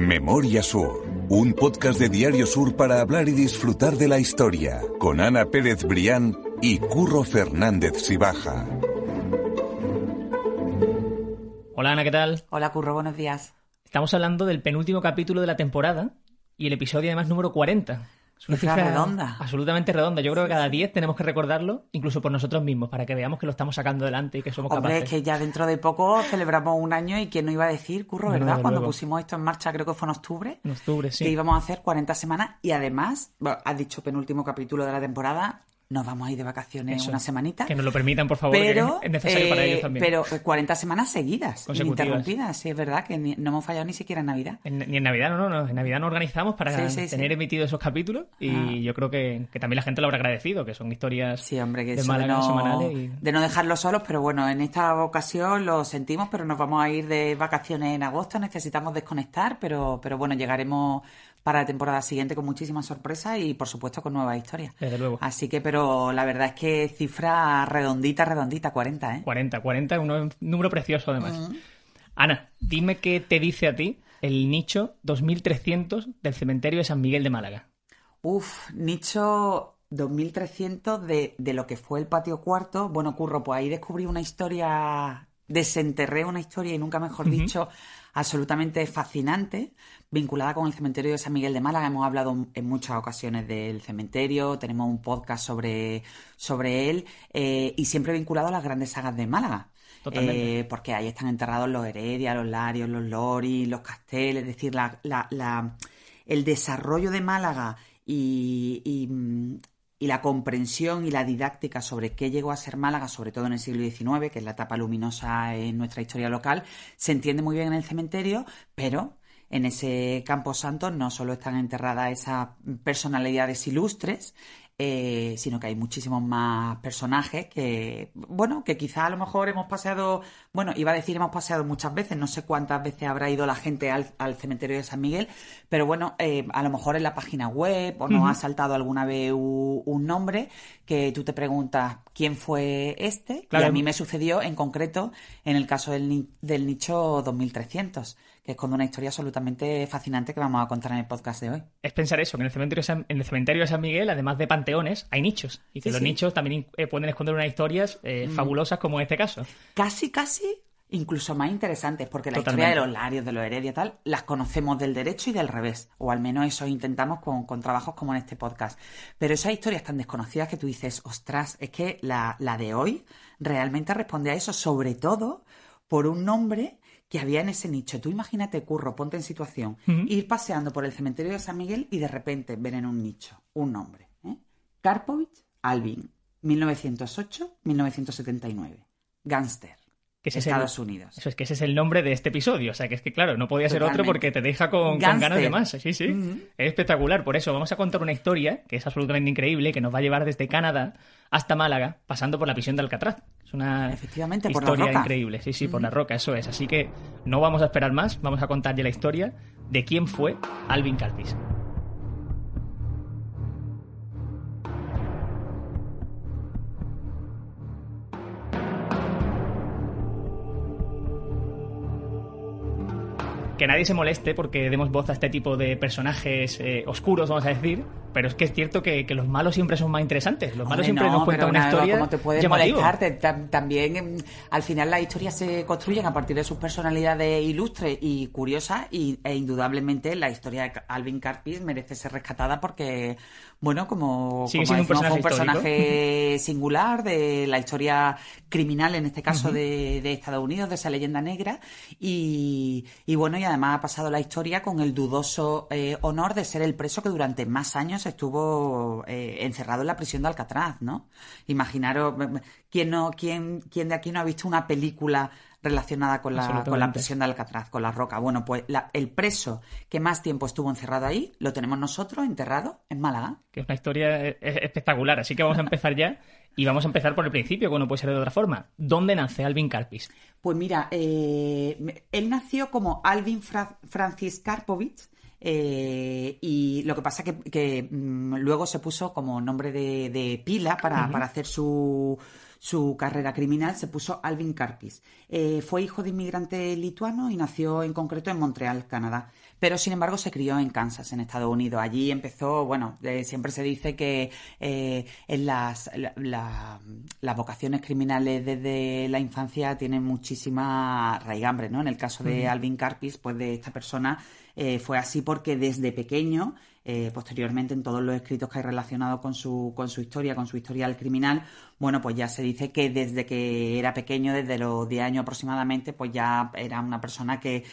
Memoria Sur, un podcast de Diario Sur para hablar y disfrutar de la historia, con Ana Pérez Brián y Curro Fernández Sibaja. Hola Ana, ¿qué tal? Hola Curro, buenos días. Estamos hablando del penúltimo capítulo de la temporada y el episodio además número 40. Es una Cifra cifra redonda. Absolutamente redonda. Yo creo que cada 10 tenemos que recordarlo, incluso por nosotros mismos, para que veamos que lo estamos sacando adelante y que somos Hombre, capaces. es que ya dentro de poco celebramos un año y quién no iba a decir, Curro, No, ¿verdad? desde Cuando luego. pusimos esto en marcha, creo que fue en octubre, En octubre, sí. que íbamos a hacer 40 semanas y además, bueno, has dicho penúltimo capítulo de la temporada, nos vamos a ir de vacaciones Eso. una semanita. Que nos lo permitan, por favor, Pero, que es necesario para ellos también. Pero 40 semanas seguidas, Consecutivas. ininterrumpidas. Sí, es verdad que no hemos fallado ni siquiera en Navidad. Ni en Navidad, no. En Navidad nos organizamos para Sí. tener emitido esos capítulos y yo creo que también la gente lo habrá agradecido, que son historias Sí, hombre, que de eso Málaga semanales. Y... de no dejarlos solos, pero bueno, en esta ocasión lo sentimos, pero nos vamos a ir de vacaciones en agosto, necesitamos desconectar, pero bueno, llegaremos para la temporada siguiente con muchísimas sorpresas y por supuesto con nuevas historias. Desde luego. Así que, pero la verdad es que cifra redondita, 40, ¿eh? 40 es un número precioso además. Ana, dime qué te dice a ti el nicho 2300 del cementerio de San Miguel de Málaga. Nicho 2300 de lo que fue el patio cuarto. Bueno, Curro, pues ahí descubrí una historia, desenterré una historia y nunca mejor dicho, absolutamente fascinante, vinculada con el cementerio de San Miguel de Málaga. Hemos hablado en muchas ocasiones del cementerio, tenemos un podcast sobre él y siempre vinculado a las grandes sagas de Málaga. Totalmente. Porque ahí están enterrados los Heredia, los Larios, los Loris, los Castel, es decir, el desarrollo de Málaga y la comprensión y la didáctica sobre qué llegó a ser Málaga, sobre todo en el siglo XIX, que es la etapa luminosa en nuestra historia local, se entiende muy bien en el cementerio, pero en ese camposanto no solo están enterradas esas personalidades ilustres, sino que hay muchísimos más personajes que quizá a lo mejor hemos paseado, iba a decir hemos paseado muchas veces, no sé cuántas veces habrá ido la gente al cementerio de San Miguel, pero a lo mejor en la página web o nos ha saltado alguna vez un nombre que tú te preguntas quién fue este, Claro. Y a mí me sucedió en concreto en el caso del nicho 2300, que es con una historia absolutamente fascinante que vamos a contar en el podcast de hoy. Es pensar eso, que en el cementerio de San Miguel, además de panteones, hay nichos. Y que los nichos también pueden esconder unas historias fabulosas como en este caso. Casi, incluso más interesantes, porque la Totalmente. historia de los Larios, de los Heredia y tal, las conocemos del derecho y del revés, o al menos eso intentamos con trabajos como en este podcast. Pero esas historias tan desconocidas que tú dices, ostras, es que la de hoy realmente responde a eso, sobre todo por un nombre que había en ese nicho. Tú imagínate, Curro, ponte en situación, ir paseando por el cementerio de San Miguel y de repente ver en un nicho un nombre, Karpovich Alvin, 1908-1979, gángster. Que ese Estados Unidos. Eso es que ese es el nombre de este episodio. O sea, que es que, claro, no podía ser Totalmente. otro porque te deja con ganas de más. Sí. Es espectacular. Por eso vamos a contar una historia que es absolutamente increíble, que nos va a llevar desde Canadá hasta Málaga, pasando por la prisión de Alcatraz. Es una Efectivamente, por la historia Roca. increíble. Sí, por la Roca, eso es. Así que no vamos a esperar más. Vamos a contar ya la historia de quién fue Alvin Karpis. Que nadie se moleste porque demos voz a este tipo de personajes oscuros, vamos a decir, pero es que es cierto que los malos siempre son más interesantes. Los malos siempre nos cuentan una historia como te puedes llamativa. molestarte. También, al final, las historias se construyen a partir de sus personalidades ilustres y curiosas e indudablemente la historia de Alvin Karpis merece ser rescatada porque, como Sigue siendo decimos, fue un histórico. personaje singular de la historia criminal, en este caso de Estados Unidos, de esa leyenda negra y además ha pasado la historia con el dudoso honor de ser el preso que durante más años estuvo encerrado en la prisión de Alcatraz, ¿no? Imaginaros, ¿quién de aquí no ha visto una película relacionada con la prisión de Alcatraz, con la Roca? Bueno, pues el preso que más tiempo estuvo encerrado ahí, lo tenemos nosotros enterrado en Málaga. Que es una historia espectacular, así que vamos a empezar ya. Y vamos a empezar por el principio, que no puede ser de otra forma. ¿Dónde nace Alvin Karpis? Pues mira, él nació como Alvin Francis Karpovich, y lo que pasa que luego se puso como nombre de pila para hacer su su carrera criminal se puso Alvin Karpis. Fue hijo de inmigrante lituano y nació en concreto en Montreal, Canadá. Pero, sin embargo, se crió en Kansas, en Estados Unidos. Allí empezó, siempre se dice que en las vocaciones criminales desde la infancia tienen muchísima raigambre, ¿no? En el caso de Alvin Karpis, pues de esta persona, fue así porque desde pequeño, posteriormente en todos los escritos que hay relacionados con su historia, con su historial criminal, pues ya se dice que desde que era pequeño, desde los 10 años aproximadamente, pues ya era una persona que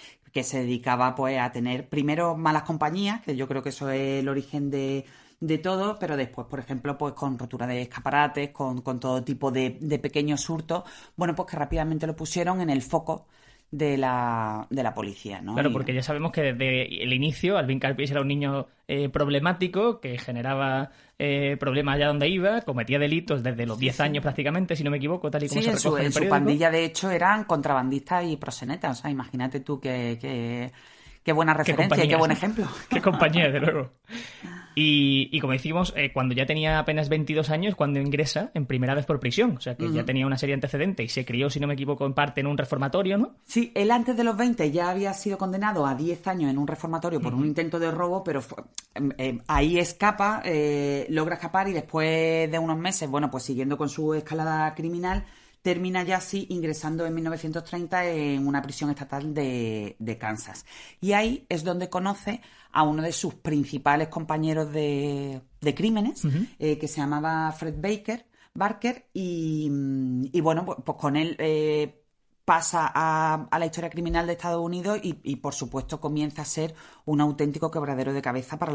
se dedicaba pues a tener primero malas compañías, que yo creo que eso es el origen de todo, pero después, por ejemplo, pues con rotura de escaparates, con todo tipo de pequeños hurtos, pues que rápidamente lo pusieron en el foco de la policía, ¿no? Claro, porque ya sabemos que desde el inicio Alvin Karpis era un niño problemático que generaba problemas allá donde iba, cometía delitos desde los 10 años prácticamente, si no me equivoco, tal y como se recoge en el periódico. Su pandilla, de hecho, eran contrabandistas y proxenetas. O sea, imagínate tú qué buena referencia y qué buen ejemplo. Qué compañía, de luego. Y como decimos, cuando ya tenía apenas 22 años, cuando ingresa en primera vez por prisión. O sea, que ya tenía una serie de antecedentes y se crió, si no me equivoco, en parte en un reformatorio, ¿no? Sí, él antes de los 20 ya había sido condenado a 10 años en un reformatorio por un intento de robo, pero ahí escapa, logra escapar y después de unos meses, pues siguiendo con su escalada criminal, termina ya así ingresando en 1930 en una prisión estatal de Kansas. Y ahí es donde conoce a uno de sus principales compañeros de crímenes, que se llamaba Fred Barker, y pues con él pasa a la historia criminal de Estados Unidos y por supuesto comienza a ser un auténtico quebradero de cabeza para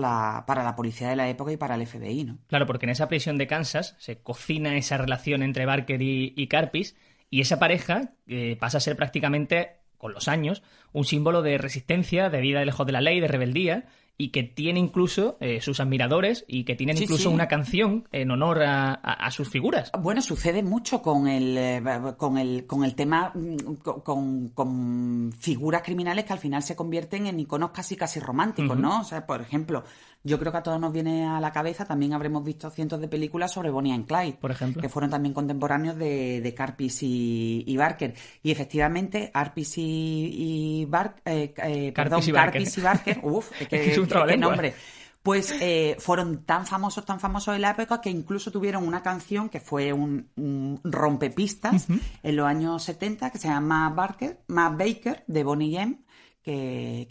la policía de la época y para el FBI, ¿no? Claro, porque en esa prisión de Kansas se cocina esa relación entre Barker y Karpis, y esa pareja pasa a ser prácticamente, con los años, un símbolo de resistencia, de vida lejos de la ley, de rebeldía, y que tiene incluso sus admiradores y que tienen incluso una canción en honor a sus figuras. Bueno, sucede mucho con el tema, con figuras criminales que al final se convierten en iconos casi románticos, ¿no? O sea, por ejemplo, yo creo que a todos nos viene a la cabeza, también habremos visto cientos de películas sobre Bonnie and Clyde, por ejemplo, que fueron también contemporáneos de Karpis y Barker. Y efectivamente, Karpis y Barker, qué nombre. Pues fueron tan famosos en la época que incluso tuvieron una canción que fue un rompepistas en los años 70 que se llama Baker de Bonnie M. Que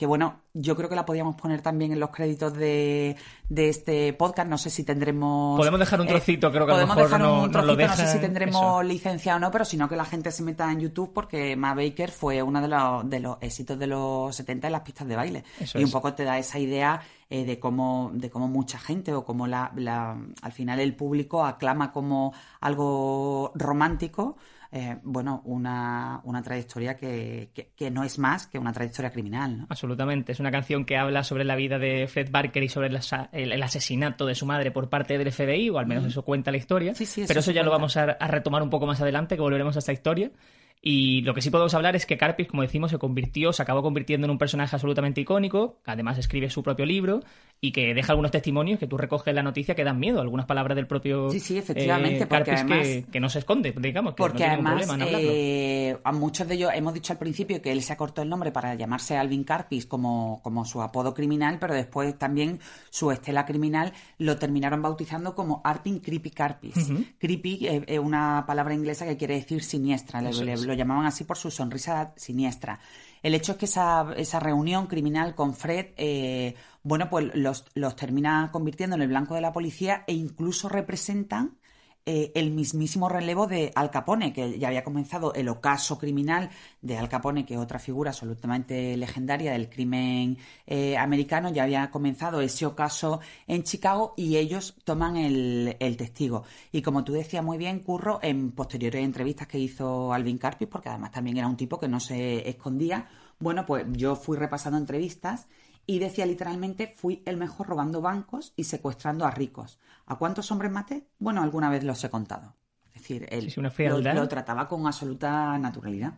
yo creo que la podíamos poner también en los créditos de este podcast. No sé si tendremos... Podemos dejar un trocito, creo que a lo mejor nos lo deja. No sé si tendremos licencia o no, pero sino que la gente se meta en YouTube, porque Ma Baker fue uno de los éxitos de los 70 en las pistas de baile. Un poco te da esa idea de cómo mucha gente o cómo al final el público aclama como algo romántico una trayectoria que no es más que una trayectoria criminal, ¿no? Absolutamente. Es una canción que habla sobre la vida de Fred Barker y sobre el asesinato de su madre por parte del FBI, o al menos eso cuenta la historia. Sí, pero eso ya lo vamos a retomar un poco más adelante, que volveremos a esta historia. Y lo que sí podemos hablar es que Karpis, como decimos, se acabó convirtiendo en un personaje absolutamente icónico, que además escribe su propio libro y que deja algunos testimonios que tú recoges en la noticia que dan miedo, algunas palabras del propio efectivamente, Karpis, además, que no se esconde, digamos, que porque no tiene además, un problema en hablarlo. A muchos de ellos hemos dicho al principio que él se acortó el nombre para llamarse Alvin Karpis como su apodo criminal, pero después también su estela criminal lo terminaron bautizando como Arpin Creepy Karpis. Creepy es una palabra inglesa que quiere decir siniestra, lo llamaban así por su sonrisa siniestra. El hecho es que esa reunión criminal con Fred, pues los termina convirtiendo en el blanco de la policía e incluso representan el mismísimo relevo de Al Capone, que ya había comenzado el ocaso criminal de Al Capone, que es otra figura absolutamente legendaria del crimen americano. Ya había comenzado ese ocaso en Chicago y ellos toman el testigo. Y como tú decías muy bien, Curro, en posteriores entrevistas que hizo Alvin Karpis, porque además también era un tipo que no se escondía, pues yo fui repasando entrevistas y decía literalmente: fui el mejor robando bancos y secuestrando a ricos. ¿A cuántos hombres maté? Bueno, alguna vez los he contado. Es decir, él una frialdad. lo trataba con absoluta naturalidad.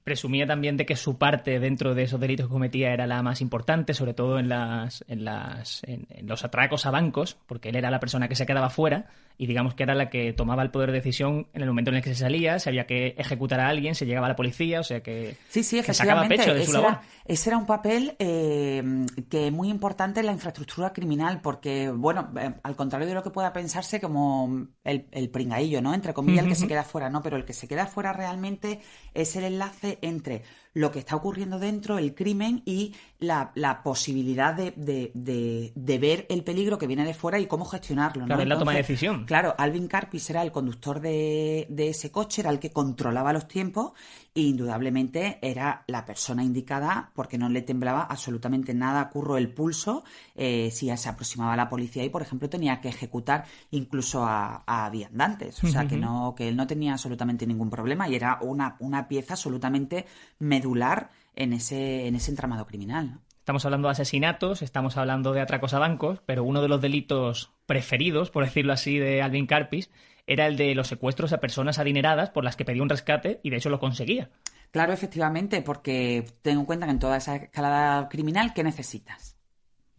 presumía también de que su parte dentro de esos delitos que cometía era la más importante, sobre todo en los atracos a bancos, porque él era la persona que se quedaba fuera y digamos que era la que tomaba el poder de decisión en el momento en el que se salía, si había que ejecutar a alguien, se llegaba a la policía, o sea que, sí, que sacaba pecho de su labor. Ese era un papel que es muy importante en la infraestructura criminal, porque, bueno, al contrario de lo que pueda pensarse como el pringaillo, ¿no? Entre comillas, el que se queda fuera, ¿no? Pero el que se queda fuera realmente es el enlace entre lo que está ocurriendo dentro, el crimen, y la posibilidad de ver el peligro que viene de fuera y cómo gestionarlo, ¿no? Claro, es la toma de Entonces, decisión. claro, Alvin Karpis era el conductor de ese coche, era el que controlaba los tiempos e indudablemente era la persona indicada porque no le temblaba absolutamente nada a Curro el pulso si se aproximaba a la policía y, por ejemplo, tenía que ejecutar incluso a viandantes. O sea, que él no tenía absolutamente ningún problema y era una pieza absolutamente medular en ese entramado criminal, ¿no? Estamos hablando de asesinatos, estamos hablando de atracos a bancos, pero uno de los delitos preferidos, por decirlo así, de Alvin Karpis era el de los secuestros a personas adineradas por las que pedía un rescate y de hecho lo conseguía. Claro, efectivamente, porque ten en cuenta que en toda esa escalada criminal, ¿qué necesitas?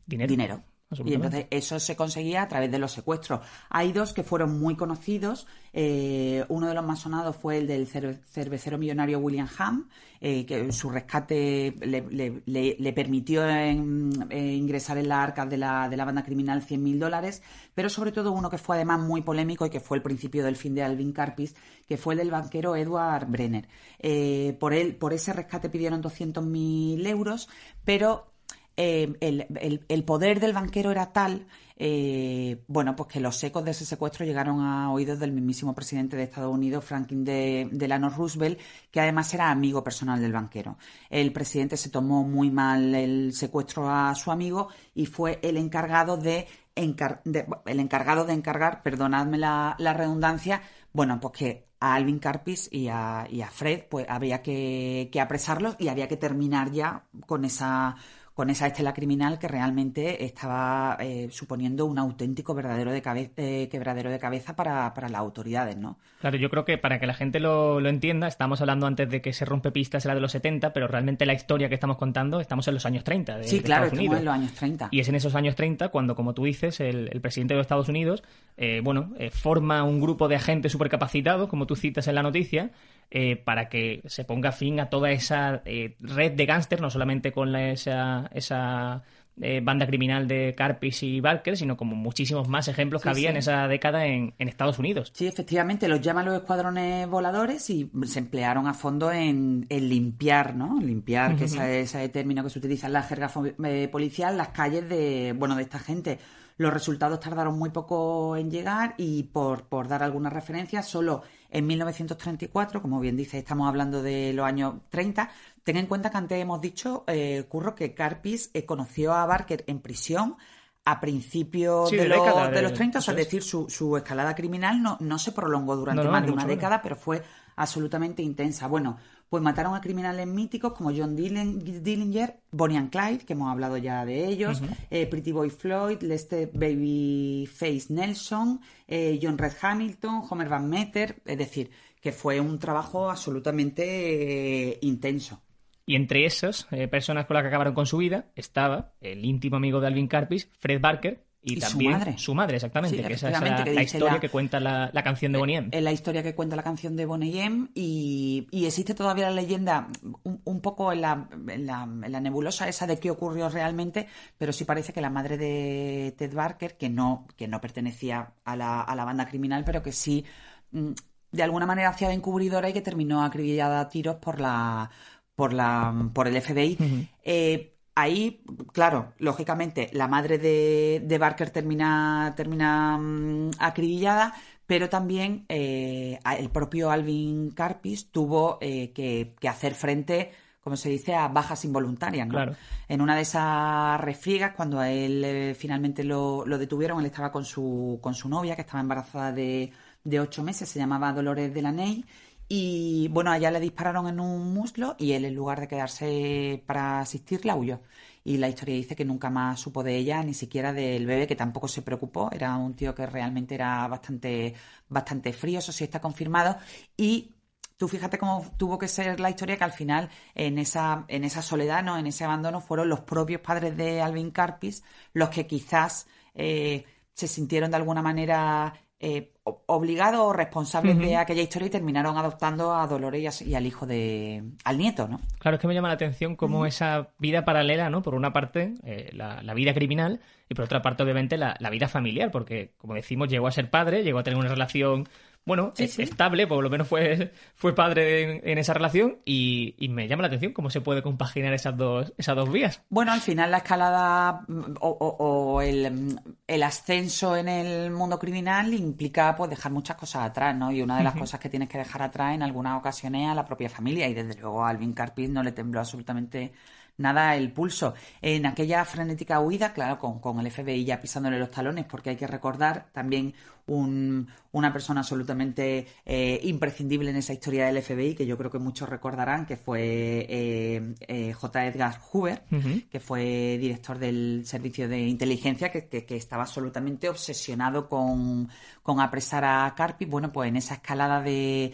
Dinero. Y entonces eso se conseguía a través de los secuestros. Hay dos que fueron muy conocidos. Uno de los más sonados fue el del cervecero millonario William Hamm, que su rescate le permitió ingresar en las arcas de la banda criminal $100.000, pero sobre todo uno que fue además muy polémico y que fue el principio del fin de Alvin Karpis, que fue el del banquero Edward Brenner. Por ese rescate pidieron 200.000 euros, pero el poder del banquero era tal, pues que los ecos de ese secuestro llegaron a oídos del mismísimo presidente de Estados Unidos, Franklin Delano Roosevelt, que además era amigo personal del banquero. El presidente se tomó muy mal el secuestro a su amigo y fue el encargado de encargar, perdonadme la redundancia, pues que a Alvin Karpis y a Fred pues había que apresarlos y había que terminar ya con esa estela criminal que realmente estaba suponiendo un auténtico quebradero de cabeza para las autoridades, ¿no? Claro, yo creo que para que la gente lo entienda, estábamos hablando antes de que Se rompe pistas era de los 70, pero realmente la historia que estamos contando estamos en los años 30 Sí, claro, Estados Unidos. estamos en los años 30. Y es en esos años 30 cuando, como tú dices, el presidente de los Estados Unidos forma un grupo de agentes supercapacitados, como tú citas en la noticia, para que se ponga fin a toda esa red de gángster, no solamente con esa banda criminal de Karpis y Barker, sino como muchísimos más ejemplos que había en esa década en Estados Unidos. Sí, efectivamente, los llaman los escuadrones voladores y se emplearon a fondo en limpiar, ¿no? Limpiar, que ese término que se utiliza en la jerga policial, las calles de esta gente. Los resultados tardaron muy poco en llegar y por dar algunas referencias, solo en 1934, como bien dice, estamos hablando de los años 30. Ten en cuenta que antes hemos dicho, Curro, que Karpis conoció a Barker en prisión a principios de los 30, o sea, es decir, su escalada criminal no se prolongó durante más de una década, pero fue absolutamente intensa. Bueno, pues mataron a criminales míticos como John Dillinger, Bonnie and Clyde, que hemos hablado ya de ellos, Pretty Boy Floyd, Lester Babyface Nelson, John Red Hamilton, Homer Van Meter, es decir, que fue un trabajo absolutamente intenso. Y entre esas personas con las que acabaron con su vida estaba el íntimo amigo de Alvin Karpis, Fred Barker, y también su madre, exactamente, sí, que esa es la historia que cuenta la canción de Boney M. Es la historia que cuenta la canción de Boney M y existe todavía la leyenda un poco en la nebulosa esa de qué ocurrió realmente, pero sí parece que la madre de Ted Barker, que no pertenecía a la banda criminal, pero que sí de alguna manera hacía de encubridora y que terminó acribillada a tiros por el FBI. Ahí, claro, lógicamente, la madre de Barker termina acribillada, pero también el propio Alvin Karpis tuvo que hacer frente, como se dice, a bajas involuntarias, ¿no? Claro. En una de esas refriegas, cuando a él finalmente lo detuvieron, él estaba con su novia, que estaba embarazada de 8 meses, se llamaba Dolores Delaney. Y bueno, a ella le dispararon en un muslo y él, en lugar de quedarse para asistirla, huyó. Y la historia dice que nunca más supo de ella, ni siquiera del bebé, que tampoco se preocupó. Era un tío que realmente era bastante frío, eso sí está confirmado. Y tú fíjate cómo tuvo que ser la historia, que al final en esa soledad, ¿no? En ese abandono, fueron los propios padres de Alvin Karpis los que quizás se sintieron de alguna manera obligados o responsables de aquella historia y terminaron adoptando a Dolores y al nieto, ¿no? Claro, es que me llama la atención cómo esa vida paralela, ¿no? Por una parte, la vida criminal, y por otra parte, obviamente, la vida familiar, porque, como decimos, llegó a ser padre, llegó a tener una relación, bueno, estable, por lo menos fue padre en esa relación, y me llama la atención cómo se puede compaginar esas dos vías. Bueno, al final la escalada o el ascenso en el mundo criminal implica pues dejar muchas cosas atrás, ¿no? Y una de las cosas que tienes que dejar atrás en algunas ocasiones es a la propia familia, y desde luego a Alvin Karpis no le tembló absolutamente nada el pulso. En aquella frenética huida, claro, con el FBI ya pisándole los talones, porque hay que recordar también una persona absolutamente imprescindible en esa historia del FBI, que yo creo que muchos recordarán, que fue J. Edgar Hoover, que fue director del Servicio de Inteligencia, que estaba absolutamente obsesionado con apresar a Karpis. Bueno, pues en esa escalada de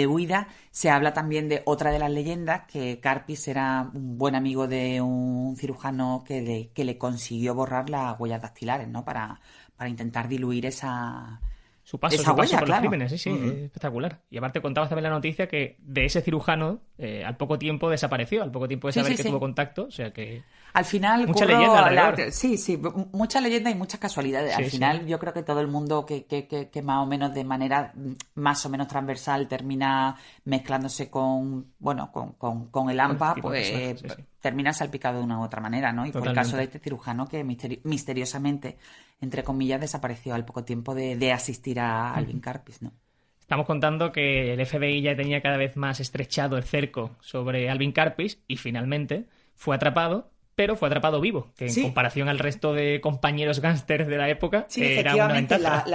huida se habla también de otra de las leyendas, que Karpis era un buen amigo de un cirujano que le consiguió borrar las huellas dactilares, ¿no? Para intentar diluir su paso huella, por claro. los crímenes, sí, es espectacular. Y aparte contabas también la noticia que de ese cirujano al poco tiempo desapareció, al poco tiempo de saber que tuvo contacto, o sea que... Al final... Mucha leyenda alrededor. Sí, mucha leyenda y muchas casualidades. Al final yo creo que todo el mundo que más o menos de manera más o menos transversal termina mezclándose con el AMPA, pues termina salpicado de una u otra manera, ¿no? Y fue el caso de este cirujano que misteriosamente, entre comillas, desapareció al poco tiempo de asistir a Alvin Karpis, ¿no? Estamos contando que el FBI ya tenía cada vez más estrechado el cerco sobre Alvin Karpis y finalmente fue atrapado, pero fue atrapado vivo, que en comparación al resto de compañeros gángsters de la época era una ventaja.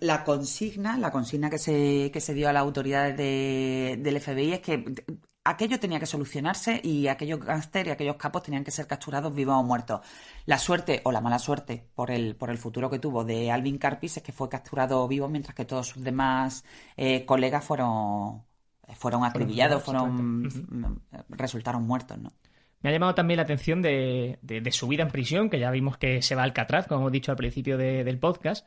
La consigna que se dio a las autoridades del FBI es que aquello tenía que solucionarse y aquellos gángsters y aquellos capos tenían que ser capturados vivos o muertos. La suerte o la mala suerte por el futuro que tuvo de Alvin Karpis es que fue capturado vivo, mientras que todos sus demás colegas fueron acribillados, resultaron muertos, ¿no? Me ha llamado también la atención de su vida en prisión, que ya vimos que se va a Alcatraz, como hemos dicho al principio del podcast,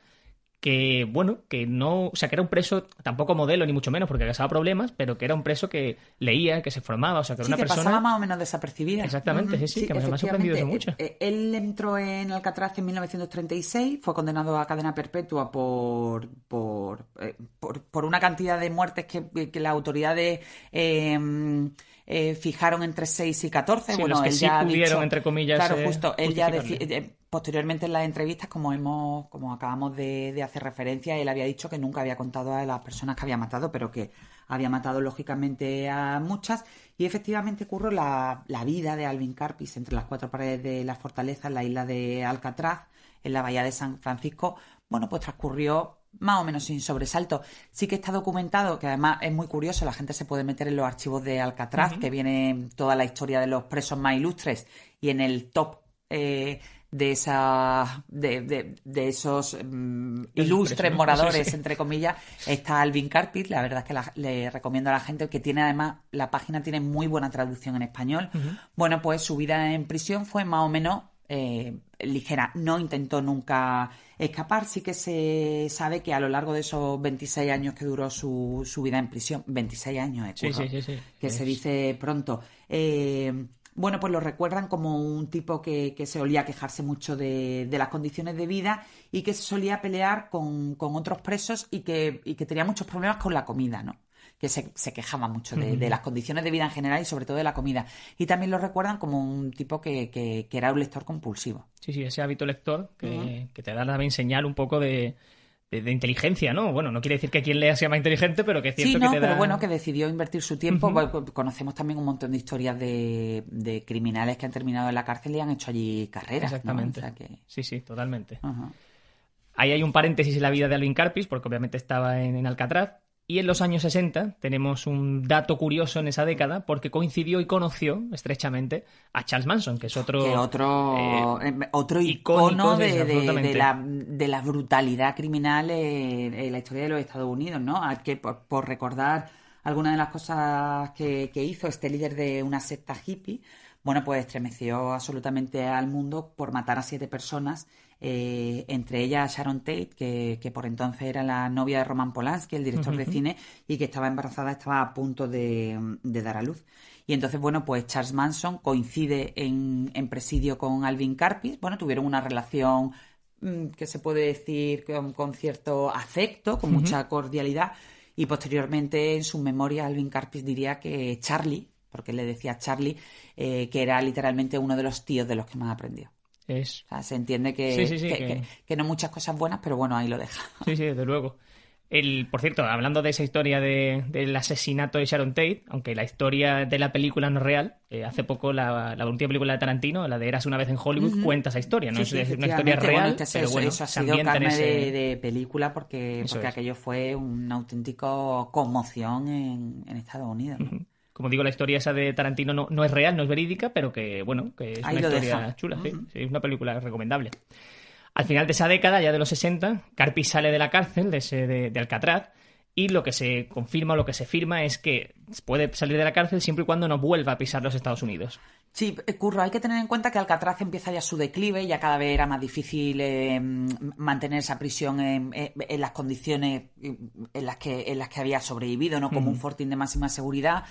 que era un preso tampoco modelo ni mucho menos porque causaba problemas, pero que era un preso que leía, que se formaba, o sea que era una persona... pasaba más o menos desapercibida. Exactamente, que me ha sorprendido eso mucho. Él entró en Alcatraz en 1936, fue condenado a cadena perpetua por una cantidad de muertes que las autoridades fijaron entre 6 y 14. Sí, los que sí pudieron, entre comillas, claro, justo, él ya posteriormente en las entrevistas, como acabamos de hacer referencia, él había dicho que nunca había contado a las personas que había matado, pero que había matado lógicamente a muchas. Y efectivamente ocurrió la vida de Alvin Karpis entre las cuatro paredes de la fortaleza en la isla de Alcatraz, en la bahía de San Francisco. Bueno, pues transcurrió más o menos sin sobresalto. Sí que está documentado, que además es muy curioso, la gente se puede meter en los archivos de Alcatraz, que viene toda la historia de los presos más ilustres, y en el top de esos ilustres moradores, entre comillas, está Alvin Karpis. La verdad es que le recomiendo a la gente, que tiene además, la página tiene muy buena traducción en español. Bueno, pues su vida en prisión fue más o menos ligera. No intentó nunca escapar. Sí que se sabe que a lo largo de esos 26 años que duró su vida en prisión, 26 años, que se dice pronto, bueno, pues lo recuerdan como un tipo que se solía quejarse mucho de las condiciones de vida y que se solía pelear con otros presos y que tenía muchos problemas con la comida, ¿no? Que se quejaba mucho de las condiciones de vida en general y sobre todo de la comida. Y también lo recuerdan como un tipo que era un lector compulsivo. Sí, ese hábito lector que te da también señal un poco de inteligencia, ¿no? Bueno, no quiere decir que quien lea sea más inteligente, pero que es cierto que te da... pero bueno, que decidió invertir su tiempo. Conocemos también un montón de historias de criminales que han terminado en la cárcel y han hecho allí carreras. Exactamente. ¿No? O sea que... Sí, totalmente. Ahí hay un paréntesis en la vida de Alvin Karpis, porque obviamente estaba en Alcatraz. Y en los años 60 tenemos un dato curioso en esa década, porque coincidió y conoció estrechamente a Charles Manson, que es otro icono de la brutalidad criminal en la historia de los Estados Unidos, ¿no? Que por recordar algunas de las cosas que hizo este líder de una secta hippie, bueno, pues estremeció absolutamente al mundo por matar a 7 personas, entre ellas Sharon Tate, que por entonces era la novia de Roman Polanski, el director de cine, y que estaba embarazada, estaba a punto de dar a luz. Y entonces, bueno, pues Charles Manson coincide en presidio con Alvin Karpis. Bueno, tuvieron una relación que se puede decir con cierto afecto, con mucha cordialidad, y posteriormente en sus memorias Alvin Karpis diría que Charlie, porque le decía Charlie, que era literalmente uno de los tíos de los que más aprendió. O sea, se entiende que no muchas cosas buenas, pero bueno, ahí lo deja. Sí, desde luego. Por cierto, hablando de esa historia del asesinato de Sharon Tate, aunque la historia de la película no es real, hace poco la última película de Tarantino, la de Eras una vez en Hollywood, cuenta esa historia. No es una historia real, pero bueno, eso ha sido carne de película porque aquello fue una auténtica conmoción en Estados Unidos, ¿no? Como digo, la historia esa de Tarantino no es real, no es verídica, pero que, bueno, que es ahí una historia chula, sí, es una película recomendable. Al final de esa década, ya de los 60, Karpis sale de la cárcel de Alcatraz, y lo que se confirma o lo que se firma es que puede salir de la cárcel siempre y cuando no vuelva a pisar los Estados Unidos. Sí, Curro, hay que tener en cuenta que Alcatraz empieza ya su declive, ya cada vez era más difícil mantener esa prisión en las condiciones en las que había sobrevivido, ¿no? Como un fortín de máxima seguridad.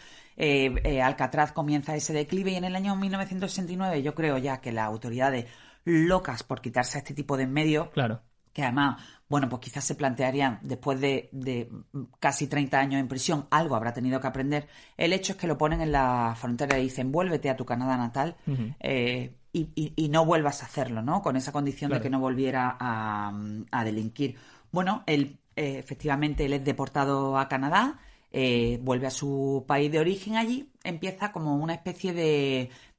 Alcatraz comienza ese declive y en el año 1969 yo creo ya que las autoridades locas por quitarse a este tipo de en medio, claro, que además, bueno, pues quizás se plantearían, después de casi 30 años en prisión, algo habrá tenido que aprender. El hecho es que lo ponen en la frontera y dicen, vuélvete a tu Canadá natal y no vuelvas a hacerlo, ¿no? Con esa condición de que no volviera a delinquir. Bueno, él efectivamente él es deportado a Canadá, vuelve a su país de origen allí, empieza como una especie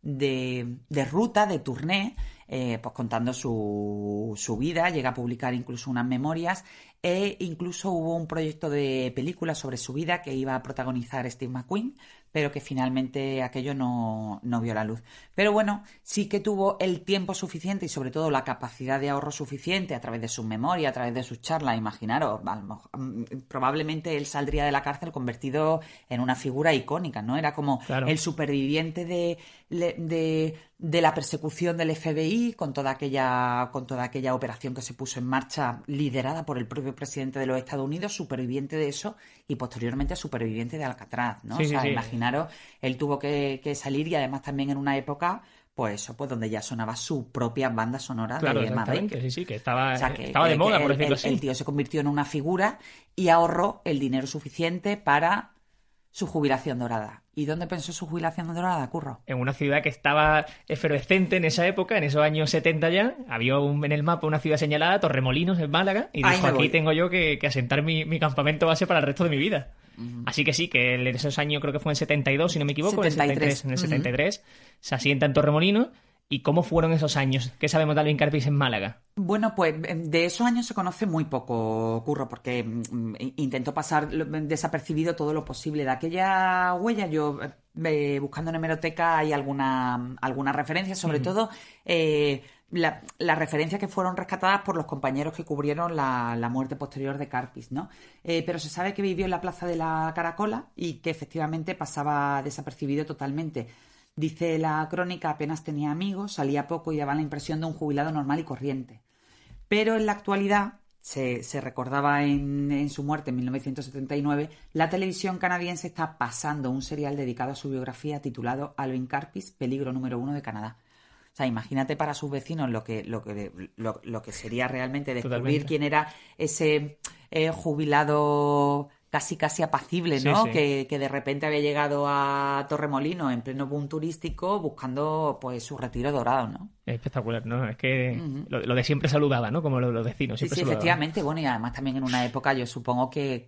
de ruta, de tournée, pues contando su vida, llega a publicar incluso unas memorias e incluso hubo un proyecto de película sobre su vida que iba a protagonizar Steve McQueen, pero que finalmente aquello no vio la luz. Pero bueno, sí que tuvo el tiempo suficiente y sobre todo la capacidad de ahorro suficiente a través de sus memorias, a través de sus charlas. Imaginaros, probablemente él saldría de la cárcel convertido en una figura icónica, ¿no? Era como el superviviente de la persecución del FBI con toda aquella operación que se puso en marcha liderada por el propio presidente de los Estados Unidos, superviviente de eso y posteriormente superviviente de Alcatraz, ¿no? Imaginaros, él tuvo que salir y además también en una época pues donde ya sonaba su propia banda sonora de Madrid. Sí, que estaba de moda, por decirlo así. El tío se convirtió en una figura y ahorró el dinero suficiente para su jubilación dorada. ¿Y dónde pensó su jubilación dorada, Curro? En una ciudad que estaba efervescente en esa época, en esos años 70 ya. Había en el mapa una ciudad señalada, Torremolinos, en Málaga, y dijo, aquí tengo yo que asentar mi campamento base para el resto de mi vida. Así que sí, que en esos años, creo que fue en 72, si no me equivoco, 73. En el 73, se asienta en Torremolinos. ¿Y cómo fueron esos años? ¿Qué sabemos de Alvin Karpis en Málaga? Bueno, pues de esos años se conoce muy poco, Curro, porque intentó pasar desapercibido todo lo posible. De aquella huella, yo buscando en hemeroteca hay alguna referencia, sobre todo las referencias que fueron rescatadas por los compañeros que cubrieron la muerte posterior de Karpis, ¿no? Pero se sabe que vivió en la Plaza de la Caracola y que efectivamente pasaba desapercibido totalmente. Dice la crónica, apenas tenía amigos, salía poco y daba la impresión de un jubilado normal y corriente. Pero en la actualidad, se recordaba en su muerte en 1979, la televisión canadiense está pasando un serial dedicado a su biografía titulado Alvin Karpis, peligro número 1 de Canadá. O sea, imagínate para sus vecinos lo que sería realmente descubrir quién era ese jubilado casi apacible, ¿no? Sí. Que de repente había llegado a Torremolinos en pleno boom turístico buscando pues su retiro dorado, ¿no? Espectacular, ¿no? Es que lo de siempre saludaba, ¿no? Como los vecinos siempre saludaban. Efectivamente. Bueno, y además también en una época, yo supongo que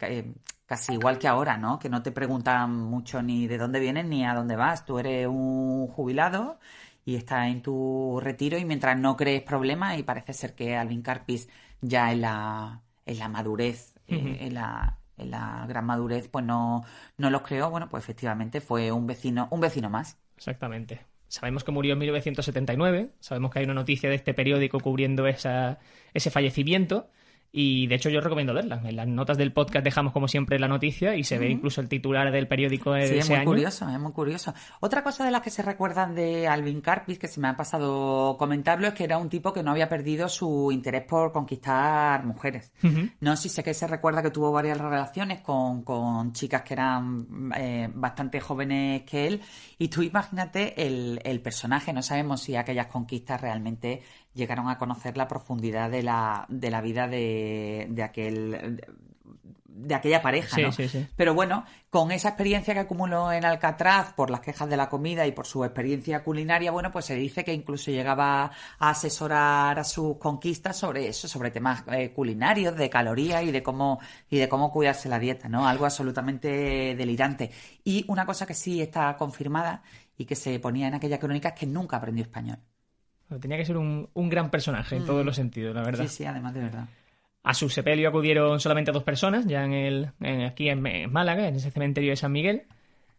casi igual que ahora, ¿no? Que no te preguntan mucho ni de dónde vienes ni a dónde vas. Tú eres un jubilado y estás en tu retiro y mientras no crees problemas, y parece ser que Alvin Karpis ya en la madurez, en la gran madurez, pues no los creó. Bueno, pues efectivamente fue un vecino más. Exactamente. Sabemos que murió en 1979, sabemos que hay una noticia de este periódico cubriendo ese fallecimiento, Y de hecho yo recomiendo verla. En las notas del podcast dejamos como siempre la noticia y se ve incluso el titular del periódico de ese año. Es muy curioso. Otra cosa de las que se recuerdan de Alvin Karpis, que se me ha pasado comentarlo, es que era un tipo que no había perdido su interés por conquistar mujeres. No, sí sé que se recuerda que tuvo varias relaciones con chicas que eran bastante jóvenes que él. Y tú imagínate el personaje, no sabemos si aquellas conquistas realmente llegaron a conocer la profundidad de la vida de aquella pareja, ¿no? Sí. Pero bueno, con esa experiencia que acumuló en Alcatraz por las quejas de la comida y por su experiencia culinaria, bueno, pues se dice que incluso llegaba a asesorar a sus conquistas sobre eso, sobre temas culinarios, de calorías y de cómo cuidarse la dieta, ¿no? Algo absolutamente delirante. Y una cosa que sí está confirmada y que se ponía en aquella crónica es que nunca aprendió español. Tenía que ser un gran personaje en todos los sentidos, la verdad. Sí, además de verdad. A su sepelio acudieron solamente 2 personas, ya aquí en Málaga, en ese cementerio de San Miguel.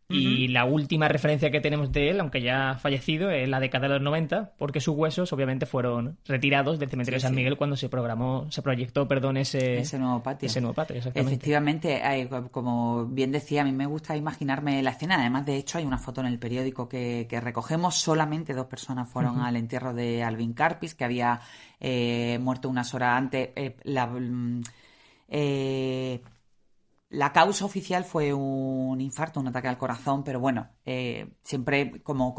Y la última referencia que tenemos de él, aunque ya ha fallecido, es la década de los 90, porque sus huesos obviamente fueron retirados del cementerio de San Miguel cuando se proyectó ese nuevo patio. Ese nuevo patio, exactamente. Efectivamente, como bien decía, a mí me gusta imaginarme la escena. Además, de hecho, hay una foto en el periódico que recogemos. Solamente 2 personas fueron al entierro de Alvin Karpis, que había muerto unas horas antes. La causa oficial fue un infarto, un ataque al corazón, pero bueno, siempre, como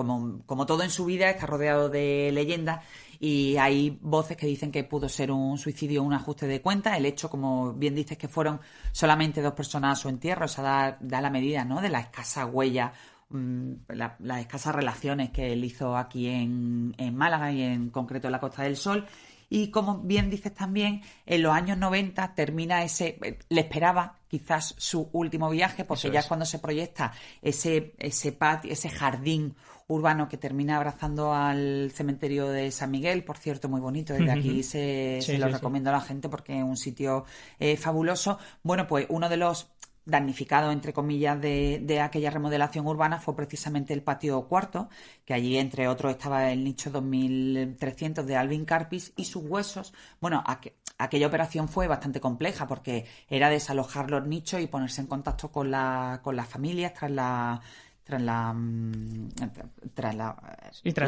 todo en su vida, está rodeado de leyendas y hay voces que dicen que pudo ser un suicidio o un ajuste de cuentas. El hecho, como bien dices, que fueron solamente 2 personas a su entierro, o sea, da la medida, ¿no?, de la escasa huella, las escasas relaciones que él hizo aquí en Málaga y en concreto en la Costa del Sol. Y como bien dices también, en los años 90 termina le esperaba quizás su último viaje, porque ya es cuando se proyecta ese patio, ese jardín urbano que termina abrazando al cementerio de San Miguel, por cierto, muy bonito. Desde aquí se lo recomiendo a la gente porque es un sitio fabuloso. Bueno, pues uno de los damnificado, entre comillas, de aquella remodelación urbana fue precisamente el patio cuarto, que allí, entre otros, estaba el nicho 2300 de Alvin Karpis y sus huesos. Bueno, aquella operación fue bastante compleja porque era desalojar los nichos y ponerse en contacto con las familias tras la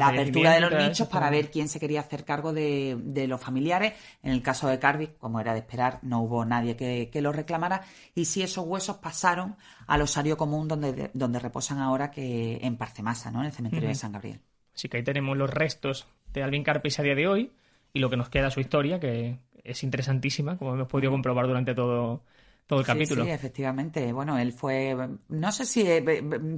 apertura de los nichos para ver quién se quería hacer cargo de los familiares. En el caso de Karpis, como era de esperar, no hubo nadie que lo reclamara, y sí, esos huesos pasaron al osario común donde reposan ahora, que en Parcemasa, ¿no?, en el cementerio de San Gabriel. Así que ahí tenemos los restos de Alvin Karpis a día de hoy y lo que nos queda su historia, que es interesantísima, como hemos podido comprobar durante todo el capítulo. Sí, efectivamente. Bueno, él fue... No sé si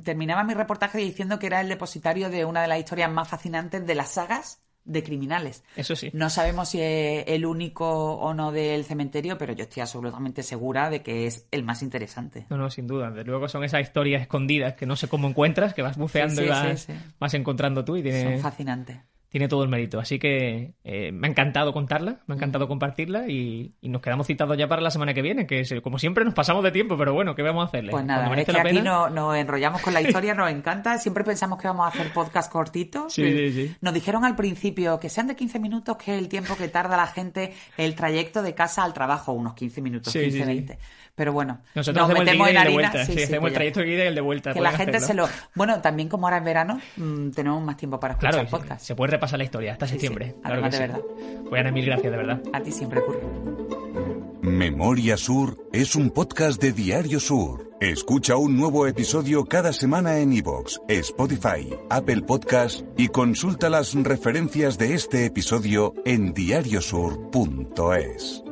terminaba mi reportaje diciendo que era el depositario de una de las historias más fascinantes de las sagas de criminales. Eso sí. No sabemos si es el único o no del cementerio, pero yo estoy absolutamente segura de que es el más interesante. No, sin duda. Desde luego son esas historias escondidas que no sé cómo encuentras, que vas buceando y vas encontrando tú. Son fascinantes. Tiene todo el mérito. Así que me ha encantado contarla, me ha encantado compartirla y nos quedamos citados ya para la semana que viene, que como siempre nos pasamos de tiempo, pero bueno, ¿qué vamos a hacerle? Pues nada, es que aquí nos enrollamos con la historia, nos encanta. Siempre pensamos que vamos a hacer podcast cortitos. Sí. Nos dijeron al principio que sean de 15 minutos, que es el tiempo que tarda la gente el trayecto de casa al trabajo, unos 15 minutos, 15-20. Pero bueno, nosotros nos metemos en harina. Hacemos el trayecto de ida y el de vuelta. Que la gente Bueno, también como ahora es verano, tenemos más tiempo para escuchar el podcast. Se puede repasar la historia hasta septiembre. Claro además, de verdad. Pues Ana, mil gracias, de verdad. A ti siempre, Curro. Memoria Sur es un podcast de Diario Sur. Escucha un nuevo episodio cada semana en iVoox, Spotify, Apple Podcasts y consulta las referencias de este episodio en diariosur.es.